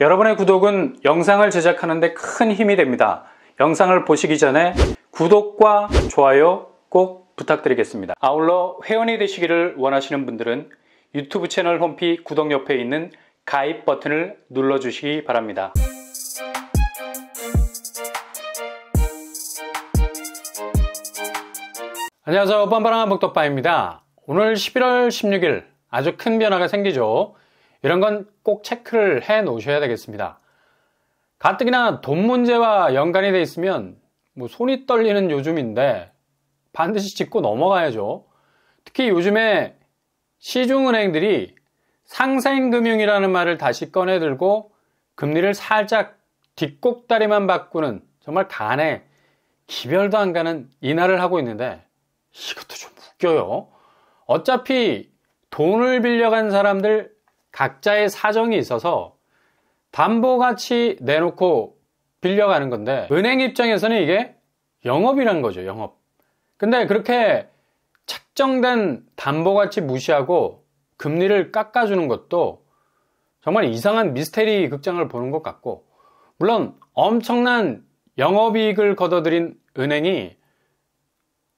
여러분의 구독은 영상을 제작하는 데 큰 힘이 됩니다. 영상을 보시기 전에 구독과 좋아요 꼭 부탁드리겠습니다. 아울러 회원이 되시기를 원하시는 분들은 유튜브 채널 홈피 구독 옆에 있는 가입 버튼을 눌러주시기 바랍니다. 안녕하세요, 뻔뻔한 복덕바입니다. 오늘 11월 16일 아주 큰 변화가 생기죠. 이런 건 꼭 체크를 해 놓으셔야 되겠습니다. 가뜩이나 돈 문제와 연관이 돼 있으면 손이 떨리는 요즘인데 반드시 짚고 넘어가야죠. 특히 요즘에 시중은행들이 상생금융이라는 말을 다시 꺼내들고 금리를 살짝 뒷꼭다리만 바꾸는 정말 간에 기별도 안 가는 인하를 하고 있는데 이것도 좀 웃겨요. 어차피 돈을 빌려간 사람들 각자의 사정이 있어서 담보같이 내놓고 빌려가는 건데 은행 입장에서는 이게 영업이란 거죠, 영업. 근데 그렇게 책정된 담보같이 무시하고 금리를 깎아주는 것도 정말 이상한 미스테리 극장을 보는 것 같고, 물론 엄청난 영업이익을 거둬들인 은행이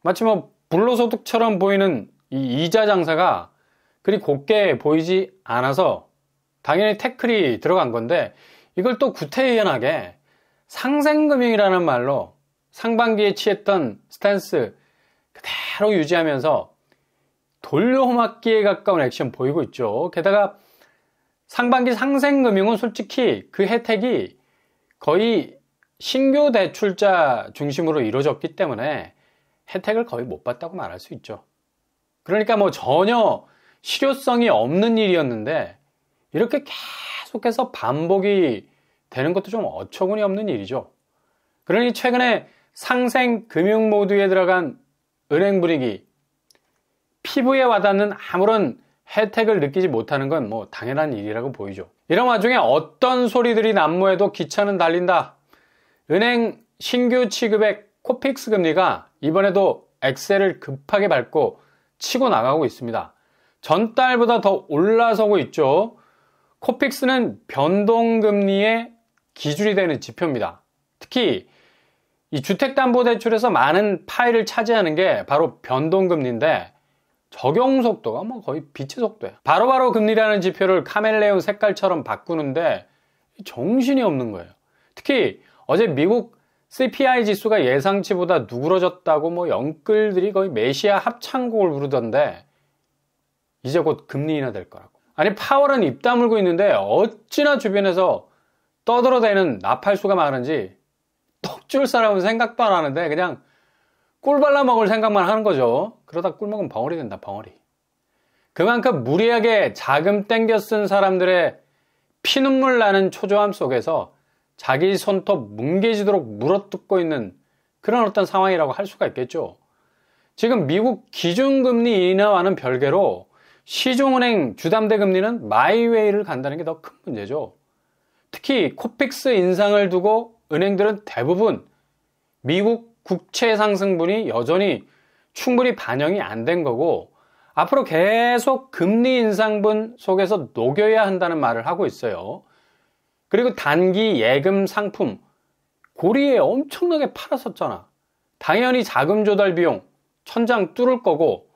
마치 불로소득처럼 보이는 이 이자 장사가 그리 곱게 보이지 않아서 당연히 태클이 들어간 건데, 이걸 또 구태의연하게 상생금융이라는 말로 상반기에 취했던 스탠스 그대로 유지하면서 돌려막기에 가까운 액션 보이고 있죠. 게다가 상반기 상생금융은 솔직히 그 혜택이 거의 신규 대출자 중심으로 이루어졌기 때문에 혜택을 거의 못 봤다고 말할 수 있죠. 그러니까 전혀 실효성이 없는 일이었는데 이렇게 계속해서 반복이 되는 것도 좀 어처구니 없는 일이죠. 그러니 최근에 상생금융 모드에 들어간 은행 분위기, 피부에 와닿는 아무런 혜택을 느끼지 못하는 건 당연한 일이라고 보이죠. 이런 와중에 어떤 소리들이 난무해도 기차는 달린다. 은행 신규 취급의 코픽스 금리가 이번에도 엑셀을 급하게 밟고 치고 나가고 있습니다. 전달보다 더 올라서고 있죠. 코픽스는 변동금리의 기준이 되는 지표입니다. 특히 이 주택담보대출에서 많은 파일을 차지하는 게 바로 변동금리인데 적용 속도가 거의 빛의 속도예요. 바로바로 금리라는 지표를 카멜레온 색깔처럼 바꾸는데 정신이 없는 거예요. 특히 어제 미국 CPI 지수가 예상치보다 누그러졌다고 영끌들이 거의 메시아 합창곡을 부르던데 이제 곧 금리 인하 될 거라고. 아니, 파월은 입 다물고 있는데 어찌나 주변에서 떠들어대는 나팔수가 많은지 떡줄 사람은 생각도 안 하는데 그냥 꿀 발라 먹을 생각만 하는 거죠. 그러다 꿀 먹으면 벙어리 된다, 벙어리. 그만큼 무리하게 자금 땡겨 쓴 사람들의 피눈물 나는 초조함 속에서 자기 손톱 뭉개지도록 물어뜯고 있는 그런 어떤 상황이라고 할 수가 있겠죠. 지금 미국 기준금리 인하와는 별개로 시중은행 주담대 금리는 마이웨이를 간다는 게 더 큰 문제죠. 특히 코픽스 인상을 두고 은행들은 대부분 미국 국채 상승분이 여전히 충분히 반영이 안 된 거고 앞으로 계속 금리 인상분 속에서 녹여야 한다는 말을 하고 있어요. 그리고 단기 예금 상품 고리에 엄청나게 팔았었잖아. 당연히 자금 조달 비용 천장 뚫을 거고,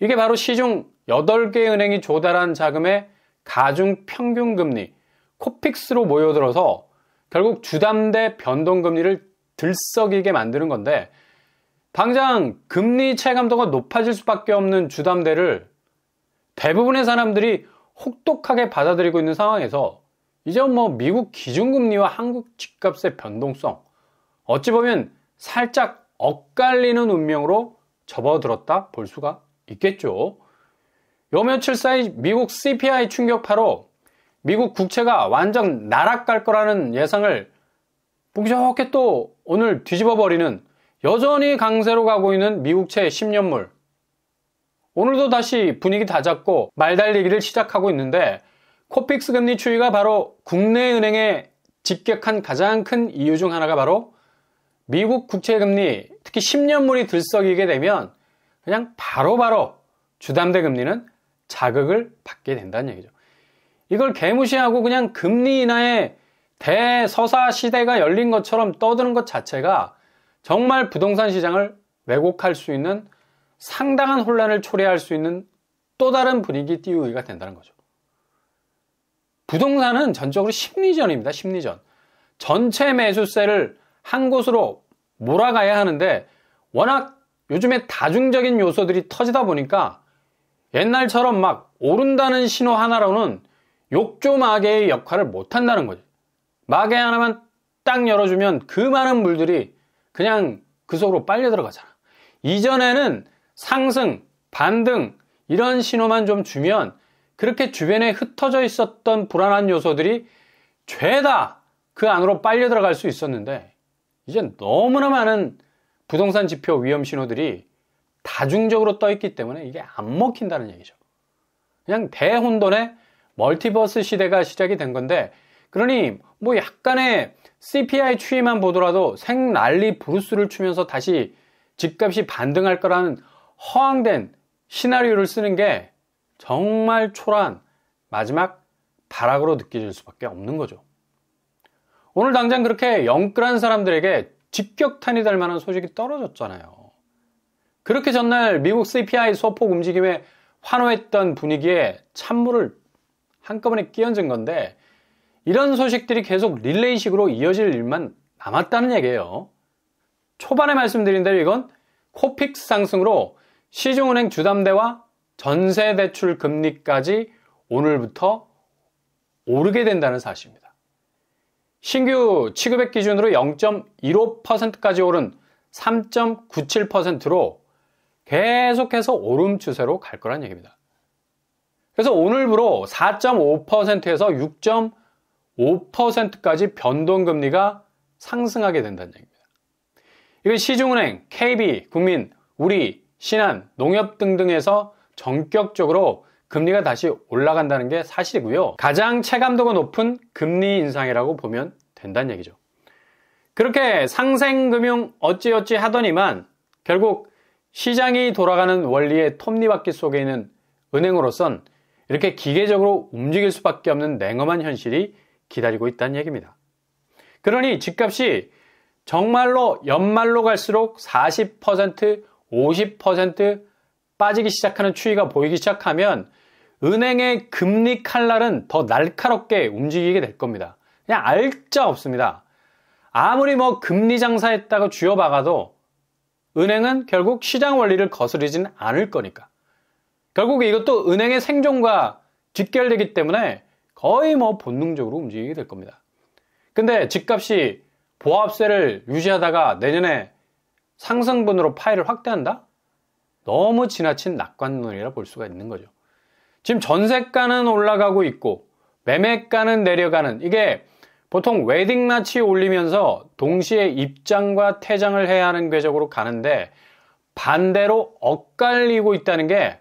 이게 바로 시중 8개 은행이 조달한 자금의 가중 평균 금리 코픽스로 모여들어서 결국 주담대 변동금리를 들썩이게 만드는 건데, 당장 금리 체감도가 높아질 수밖에 없는 주담대를 대부분의 사람들이 혹독하게 받아들이고 있는 상황에서 이제 미국 기준금리와 한국 집값의 변동성, 어찌 보면 살짝 엇갈리는 운명으로 접어들었다 볼 수가 있겠죠. 요 며칠 사이 미국 CPI 충격파로 미국 국채가 완전 날아갈 거라는 예상을 보기 좋게 또 오늘 뒤집어버리는, 여전히 강세로 가고 있는 미국채 10년물. 오늘도 다시 분위기 다 잡고 말 달리기를 시작하고 있는데, 코픽스 금리 추이가 바로 국내 은행에 직격한 가장 큰 이유 중 하나가 바로 미국 국채 금리, 특히 10년물이 들썩이게 되면 그냥 바로바로 주담대 금리는 자극을 받게 된다는 얘기죠. 이걸 개무시하고 그냥 금리 인하의 대서사 시대가 열린 것처럼 떠드는 것 자체가 정말 부동산 시장을 왜곡할 수 있는 상당한 혼란을 초래할 수 있는 또 다른 분위기 띄우기가 된다는 거죠. 부동산은 전적으로 심리전입니다. 심리전. 전체 매수세를 한 곳으로 몰아가야 하는데 워낙 요즘에 다중적인 요소들이 터지다 보니까 옛날처럼 막 오른다는 신호 하나로는 욕조 마개의 역할을 못한다는 거죠. 마개 하나만 딱 열어주면 그 많은 물들이 그냥 그 속으로 빨려 들어가잖아. 이전에는 상승, 반등 이런 신호만 좀 주면 그렇게 주변에 흩어져 있었던 불안한 요소들이 죄다 그 안으로 빨려 들어갈 수 있었는데 이젠 너무나 많은 부동산 지표 위험 신호들이 다중적으로 떠 있기 때문에 이게 안 먹힌다는 얘기죠. 그냥 대혼돈의 멀티버스 시대가 시작이 된 건데, 그러니 뭐 약간의 CPI 추이만 보더라도 생난리 브루스를 추면서 다시 집값이 반등할 거라는 허황된 시나리오를 쓰는 게 정말 초라한 마지막 발악으로 느껴질 수밖에 없는 거죠. 오늘 당장 그렇게 영끌한 사람들에게 직격탄이 될 만한 소식이 떨어졌잖아요. 그렇게 전날 미국 CPI 소폭 움직임에 환호했던 분위기에 찬물을 한꺼번에 끼얹은 건데, 이런 소식들이 계속 릴레이식으로 이어질 일만 남았다는 얘기예요. 초반에 말씀드린 대로 이건 코픽스 상승으로 시중은행 주담대와 전세대출 금리까지 오늘부터 오르게 된다는 사실입니다. 신규 취급액 기준으로 0.15%까지 오른 3.97%로 계속해서 오름 추세로 갈 거란 얘기입니다. 그래서 오늘부로 4.5%에서 6.5%까지 변동금리가 상승하게 된다는 얘기입니다. 이건 시중은행, KB, 국민, 우리, 신한, 농협 등등에서 전격적으로 금리가 다시 올라간다는 게 사실이고요. 가장 체감도가 높은 금리 인상이라고 보면 된다는 얘기죠. 그렇게 상생금융 어찌어찌 하더니만 결국 시장이 돌아가는 원리의 톱니바퀴 속에 있는 은행으로선 이렇게 기계적으로 움직일 수밖에 없는 냉엄한 현실이 기다리고 있다는 얘기입니다. 그러니 집값이 정말로 연말로 갈수록 40%, 50% 빠지기 시작하는 추이가 보이기 시작하면 은행의 금리 칼날은 더 날카롭게 움직이게 될 겁니다. 그냥 알짜 없습니다. 아무리 뭐 금리 장사했다고 쥐어박아도 은행은 결국 시장 원리를 거스르지는 않을 거니까. 결국 이것도 은행의 생존과 직결되기 때문에 거의 뭐 본능적으로 움직이게 될 겁니다. 근데 집값이 보합세를 유지하다가 내년에 상승분으로 파이를 확대한다? 너무 지나친 낙관론이라 볼 수가 있는 거죠. 지금 전세가는 올라가고 있고 매매가는 내려가는, 이게 보통 웨딩마치 올리면서 동시에 입장과 퇴장을 해야 하는 궤적으로 가는데 반대로 엇갈리고 있다는 게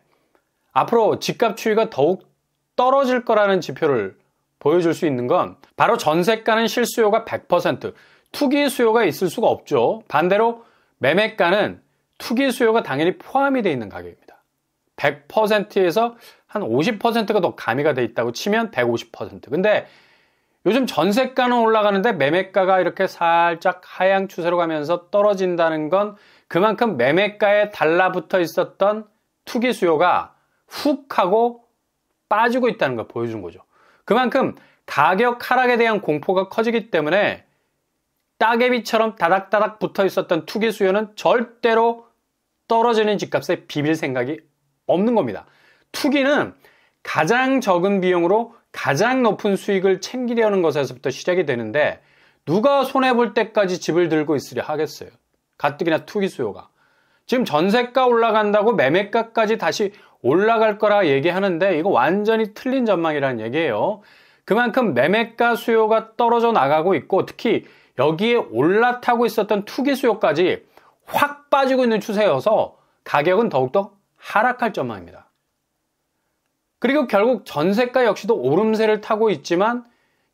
앞으로 집값 추이가 더욱 떨어질 거라는 지표를 보여줄 수 있는 건 바로 전세가는 실수요가 100%, 투기 수요가 있을 수가 없죠. 반대로 매매가는 투기 수요가 당연히 포함이 되어 있는 가격입니다. 100%에서 한 50%가 더 가미가 되어 있다고 치면 150%. 근데 요즘 전세가는 올라가는데 매매가가 이렇게 살짝 하향 추세로 가면서 떨어진다는 건 그만큼 매매가에 달라붙어 있었던 투기 수요가 훅 하고 빠지고 있다는 걸 보여주는 거죠. 그만큼 가격 하락에 대한 공포가 커지기 때문에 따개비처럼 다닥다닥 붙어 있었던 투기 수요는 절대로 떨어지는 집값에 비빌 생각이 없는 겁니다. 투기는 가장 적은 비용으로 가장 높은 수익을 챙기려는 것에서부터 시작이 되는데 누가 손해볼 때까지 집을 들고 있으려 하겠어요. 가뜩이나 투기 수요가. 지금 전세가 올라간다고 매매가까지 다시 올라갈 거라 얘기하는데 이거 완전히 틀린 전망이라는 얘기예요. 그만큼 매매가 수요가 떨어져 나가고 있고 특히 여기에 올라타고 있었던 투기 수요까지 확 빠지고 있는 추세여서 가격은 더욱더 하락할 전망입니다. 그리고 결국 전세가 역시도 오름세를 타고 있지만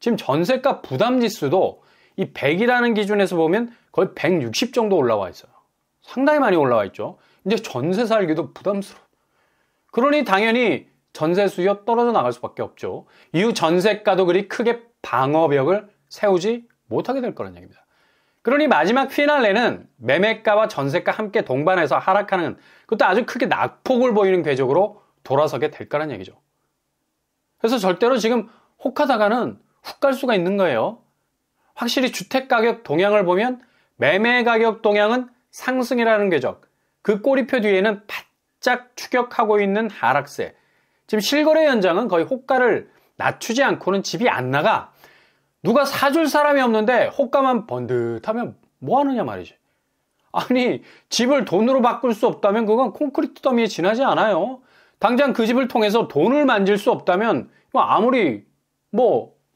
지금 전세가 부담지수도 이 100이라는 기준에서 보면 거의 160 정도 올라와 있어요. 상당히 많이 올라와 있죠. 이제 전세 살기도 부담스러워. 그러니 당연히 전세 수요 떨어져 나갈 수밖에 없죠. 이후 전세가도 그리 크게 방어벽을 세우지 못하게 될 거란 얘기입니다. 그러니 마지막 피날레는 매매가와 전세가 함께 동반해서 하락하는, 그것도 아주 크게 낙폭을 보이는 궤적으로 돌아서게 될 거란 얘기죠. 그래서 절대로 지금 혹하다가는 훅 갈 수가 있는 거예요. 확실히 주택가격 동향을 보면 매매가격 동향은 상승이라는 궤적, 그 꼬리표 뒤에는 바짝 추격하고 있는 하락세. 지금 실거래 현장은 거의 호가를 낮추지 않고는 집이 안 나가. 누가 사줄 사람이 없는데 호가만 번듯하면 뭐 하느냐 말이지. 아니, 집을 돈으로 바꿀 수 없다면 그건 콘크리트 더미에 지나지 않아요. 당장 그 집을 통해서 돈을 만질 수 없다면 아무리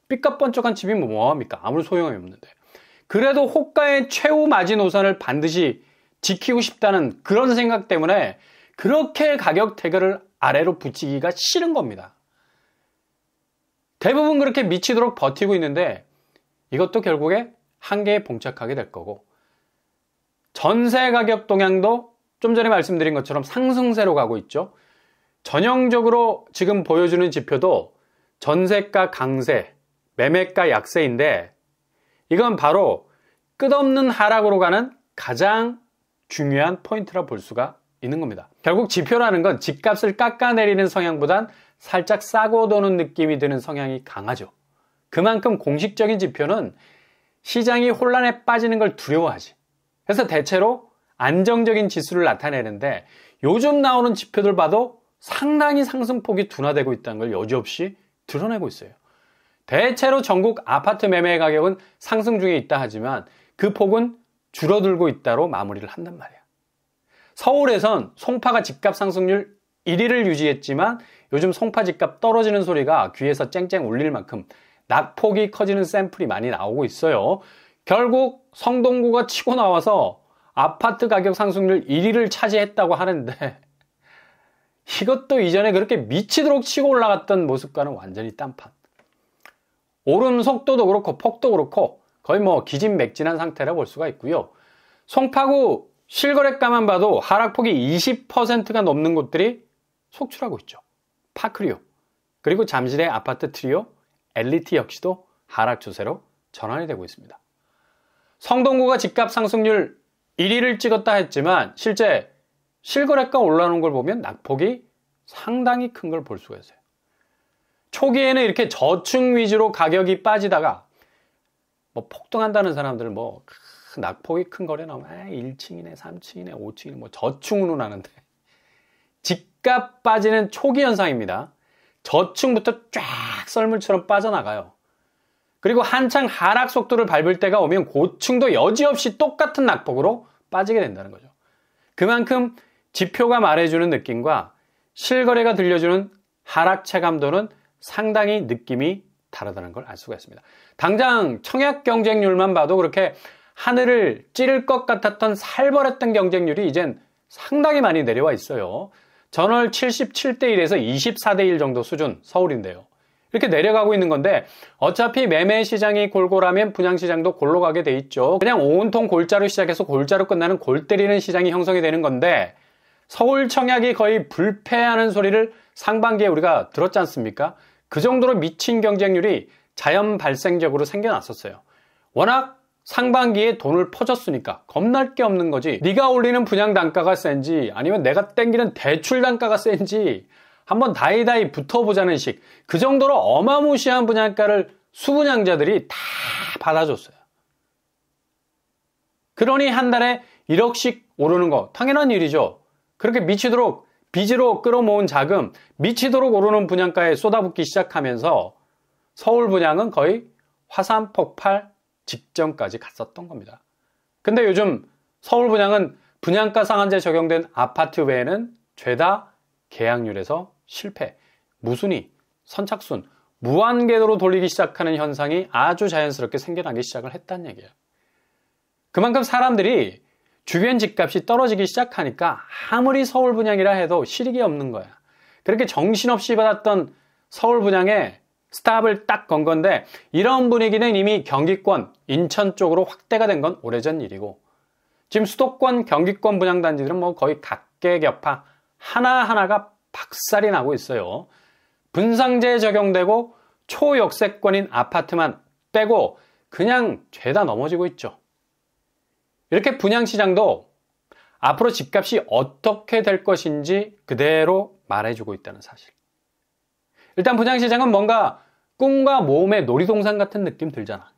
삐까뻔쩍한 집이 뭐합니까? 아무리 소용이 없는데. 그래도 호가의 최후 마지노선을 반드시 지키고 싶다는 그런 생각 때문에 그렇게 가격 태그를 아래로 붙이기가 싫은 겁니다. 대부분 그렇게 미치도록 버티고 있는데 이것도 결국에 한계에 봉착하게 될 거고, 전세 가격 동향도 좀 전에 말씀드린 것처럼 상승세로 가고 있죠. 전형적으로 지금 보여주는 지표도 전세가 강세, 매매가 약세인데 이건 바로 끝없는 하락으로 가는 가장 중요한 포인트라 볼 수가 있는 겁니다. 결국 지표라는 건 집값을 깎아내리는 성향보단 살짝 싸고 도는 느낌이 드는 성향이 강하죠. 그만큼 공식적인 지표는 시장이 혼란에 빠지는 걸 두려워하지. 그래서 대체로 안정적인 지수를 나타내는데 요즘 나오는 지표들 봐도 상당히 상승폭이 둔화되고 있다는 걸 여지없이 드러내고 있어요. 대체로 전국 아파트 매매 가격은 상승 중에 있다 하지만 그 폭은 줄어들고 있다로 마무리를 한단 말이야. 서울에선 송파가 집값 상승률 1위를 유지했지만 요즘 송파 집값 떨어지는 소리가 귀에서 쨍쨍 울릴 만큼 낙폭이 커지는 샘플이 많이 나오고 있어요. 결국 성동구가 치고 나와서 아파트 가격 상승률 1위를 차지했다고 하는데 이것도 이전에 그렇게 미치도록 치고 올라갔던 모습과는 완전히 딴판. 오름 속도도 그렇고 폭도 그렇고 거의 기진맥진한 상태라 볼 수가 있고요. 송파구 실거래가만 봐도 하락폭이 20%가 넘는 곳들이 속출하고 있죠. 파크리오, 그리고 잠실의 아파트 트리오, 엘리트 역시도 하락 추세로 전환이 되고 있습니다. 성동구가 집값 상승률 1위를 찍었다 했지만 실제 실거래가 올라오는 걸 보면 낙폭이 상당히 큰 걸 볼 수가 있어요. 초기에는 이렇게 저층 위주로 가격이 빠지다가 폭등한다는 사람들은 낙폭이 큰 거래 나오면 1층이네 3층이네 5층이네 저층으로 나는데 집값 빠지는 초기 현상입니다. 저층부터 쫙 썰물처럼 빠져나가요. 그리고 한창 하락 속도를 밟을 때가 오면 고층도 여지없이 똑같은 낙폭으로 빠지게 된다는 거죠. 그만큼 지표가 말해주는 느낌과 실거래가 들려주는 하락 체감도는 상당히 느낌이 다르다는 걸 알 수가 있습니다. 당장 청약 경쟁률만 봐도 그렇게 하늘을 찌를 것 같았던 살벌했던 경쟁률이 이젠 상당히 많이 내려와 있어요. 전월 77대 1에서 24대 1 정도 수준, 서울인데요. 이렇게 내려가고 있는 건데 어차피 매매 시장이 골골하면 분양 시장도 골로 가게 돼 있죠. 그냥 온통 골자로 시작해서 골자로 끝나는 골 때리는 시장이 형성이 되는 건데 서울 청약이 거의 불패하는 소리를 상반기에 우리가 들었지 않습니까? 그 정도로 미친 경쟁률이 자연 발생적으로 생겨났었어요. 워낙 상반기에 돈을 퍼줬으니까 겁날 게 없는 거지. 네가 올리는 분양 단가가 센지 아니면 내가 땡기는 대출 단가가 센지 한번 다이다이 붙어보자는 식, 그 정도로 어마무시한 분양가를 수분양자들이 다 받아줬어요. 그러니 한 달에 1억씩 오르는 거 당연한 일이죠. 그렇게 미치도록 빚으로 끌어모은 자금, 미치도록 오르는 분양가에 쏟아붓기 시작하면서 서울 분양은 거의 화산 폭발 직전까지 갔었던 겁니다. 근데 요즘 서울 분양은 분양가 상한제 적용된 아파트 외에는 죄다 계약률에서 실패, 무순위, 선착순, 무한궤도로 돌리기 시작하는 현상이 아주 자연스럽게 생겨나기 시작을 했다는 얘기예요. 그만큼 사람들이 주변 집값이 떨어지기 시작하니까 아무리 서울 분양이라 해도 실익이 없는 거야. 그렇게 정신없이 받았던 서울 분양에 스탑을 딱 건 건데 이런 분위기는 이미 경기권, 인천 쪽으로 확대가 된 건 오래전 일이고 지금 수도권, 경기권 분양단지들은 거의 각계격파 하나하나가 박살이 나고 있어요. 분상제에 적용되고 초역세권인 아파트만 빼고 그냥 죄다 넘어지고 있죠. 이렇게 분양시장도 앞으로 집값이 어떻게 될 것인지 그대로 말해주고 있다는 사실. 일단 분양시장은 뭔가 꿈과 모험의 놀이동산 같은 느낌 들잖아.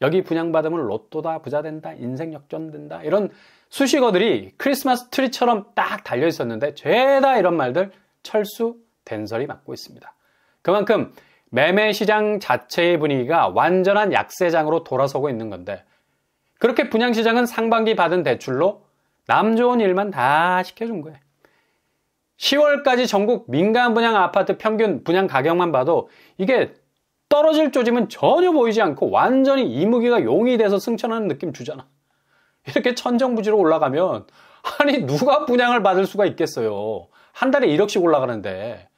여기 분양받으면 로또다, 부자 된다, 인생 역전된다, 이런 수식어들이 크리스마스 트리처럼 딱 달려 있었는데 죄다 이런 말들 철수된설이 맞고 있습니다. 그만큼 매매시장 자체의 분위기가 완전한 약세장으로 돌아서고 있는 건데, 그렇게 분양시장은 상반기 받은 대출로 남 좋은 일만 다 시켜준 거예요. 10월까지 전국 민간 분양 아파트 평균 분양 가격만 봐도 이게 떨어질 조짐은 전혀 보이지 않고 완전히 이무기가 용이 돼서 승천하는 느낌 주잖아. 이렇게 천정부지로 올라가면 아니 누가 분양을 받을 수가 있겠어요. 한 달에 1억씩 올라가는데.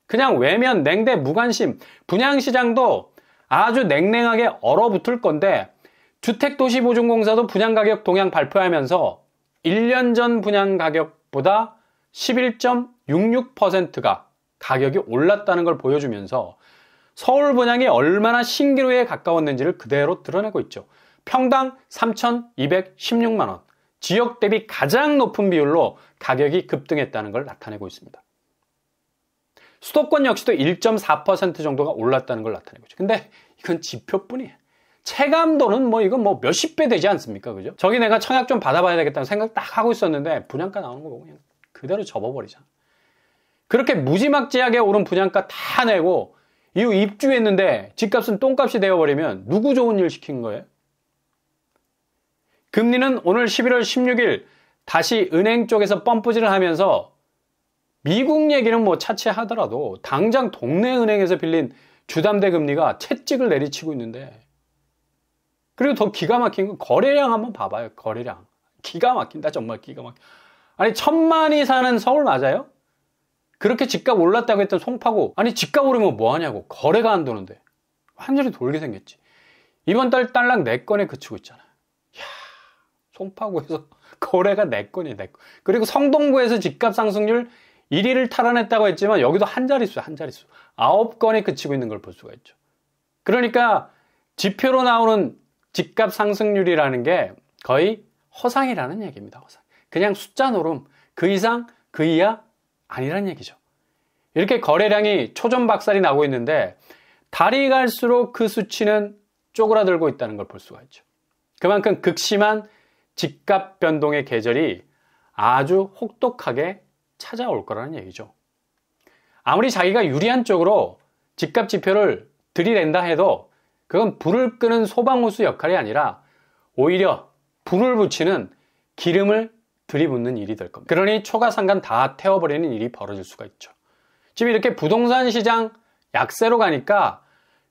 그냥 외면, 냉대, 무관심, 분양시장도 아주 냉랭하게 얼어붙을 건데, 주택도시보증공사도 분양가격 동향 발표하면서 1년 전 분양가격보다 11.66%가 가격이 올랐다는 걸 보여주면서 서울 분양이 얼마나 신기루에 가까웠는지를 그대로 드러내고 있죠. 평당 3,216만원, 지역 대비 가장 높은 비율로 가격이 급등했다는 걸 나타내고 있습니다. 수도권 역시도 1.4% 정도가 올랐다는 걸 나타내고 있죠. 근데 이건 지표뿐이에요. 체감도는 이건 몇십 배 되지 않습니까? 그죠? 저기 내가 청약 좀 받아봐야 되겠다는 생각 딱 하고 있었는데 분양가 나오는 거 보고 그냥 그대로 접어버리잖아. 그렇게 무지막지하게 오른 분양가 다 내고 이후 입주했는데 집값은 똥값이 되어버리면 누구 좋은 일 시킨 거예요? 금리는 오늘 11월 16일 다시 은행 쪽에서 펌프질을 하면서 미국 얘기는 차치하더라도 당장 동네 은행에서 빌린 주담대 금리가 채찍을 내리치고 있는데, 그리고 더 기가 막힌 건 거래량 한번 봐봐요. 거래량. 기가 막힌다. 정말 기가 막힌다. 아니 1,000만이 사는 서울 맞아요? 그렇게 집값 올랐다고 했던 송파구, 아니 집값 오르면 뭐하냐고. 거래가 안 도는데. 완전히 돌게 생겼지. 이번 달 딸랑 4건에 그치고 있잖아요. 이야, 송파구에서 거래가 4건이 4건. 그리고 성동구에서 집값 상승률 1위를 탈환했다고 했지만 여기도 한 자릿수 9건에 그치고 있는 걸 볼 수가 있죠. 그러니까 지표로 나오는 집값 상승률이라는 게 거의 허상이라는 얘기입니다. 허상. 그냥 숫자 노름, 그 이상 그 이하 아니라는 얘기죠. 이렇게 거래량이 초전박살이 나고 있는데 달이 갈수록 그 수치는 쪼그라들고 있다는 걸 볼 수가 있죠. 그만큼 극심한 집값 변동의 계절이 아주 혹독하게 찾아올 거라는 얘기죠. 아무리 자기가 유리한 쪽으로 집값 지표를 들이댄다 해도 그건 불을 끄는 소방호수 역할이 아니라 오히려 불을 붙이는 기름을 들이붓는 일이 될 겁니다. 그러니 초가상간 다 태워버리는 일이 벌어질 수가 있죠. 지금 이렇게 부동산 시장 약세로 가니까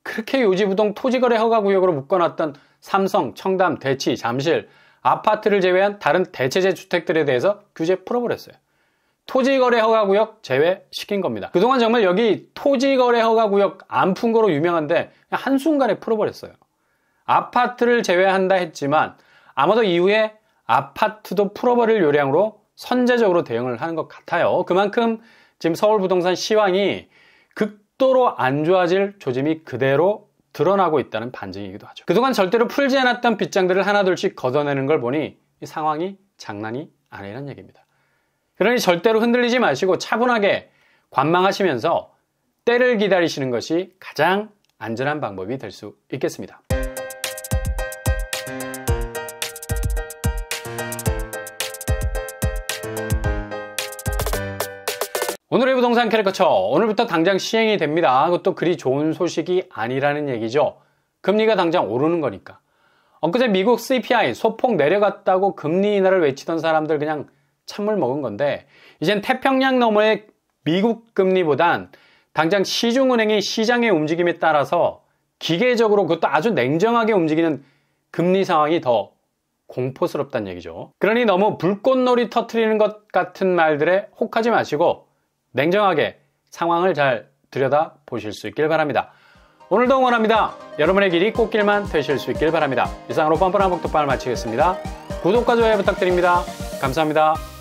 그렇게 요지부동 토지거래 허가구역으로 묶어놨던 삼성, 청담, 대치, 잠실, 아파트를 제외한 다른 대체재 주택들에 대해서 규제 풀어버렸어요. 토지거래 허가구역 제외시킨 겁니다. 그동안 정말 여기 토지거래 허가구역 안 푼 거로 유명한데 한순간에 풀어버렸어요. 아파트를 제외한다 했지만 아마도 이후에 아파트도 풀어버릴 요량으로 선제적으로 대응을 하는 것 같아요. 그만큼 지금 서울 부동산 시황이 극도로 안 좋아질 조짐이 그대로 드러나고 있다는 반증이기도 하죠. 그동안 절대로 풀지 않았던 빗장들을 하나둘씩 걷어내는 걸 보니 이 상황이 장난이 아니라는 얘기입니다. 그러니 절대로 흔들리지 마시고 차분하게 관망하시면서 때를 기다리시는 것이 가장 안전한 방법이 될 수 있겠습니다. 오늘의 부동산 캐릭터처, 오늘부터 당장 시행이 됩니다. 그것도 그리 좋은 소식이 아니라는 얘기죠. 금리가 당장 오르는 거니까. 엊그제 미국 CPI 소폭 내려갔다고 금리 인하를 외치던 사람들 그냥 찬물 먹은 건데, 이젠 태평양 너머의 미국 금리보단 당장 시중은행이 시장의 움직임에 따라서 기계적으로, 그것도 아주 냉정하게 움직이는 금리 상황이 더 공포스럽다는 얘기죠. 그러니 너무 불꽃놀이 터트리는 것 같은 말들에 혹하지 마시고 냉정하게 상황을 잘 들여다 보실 수 있길 바랍니다. 오늘도 응원합니다. 여러분의 길이 꽃길만 되실 수 있길 바랍니다. 이상으로 뻔뻔한 복덕방을 마치겠습니다. 구독과 좋아요 부탁드립니다. 감사합니다.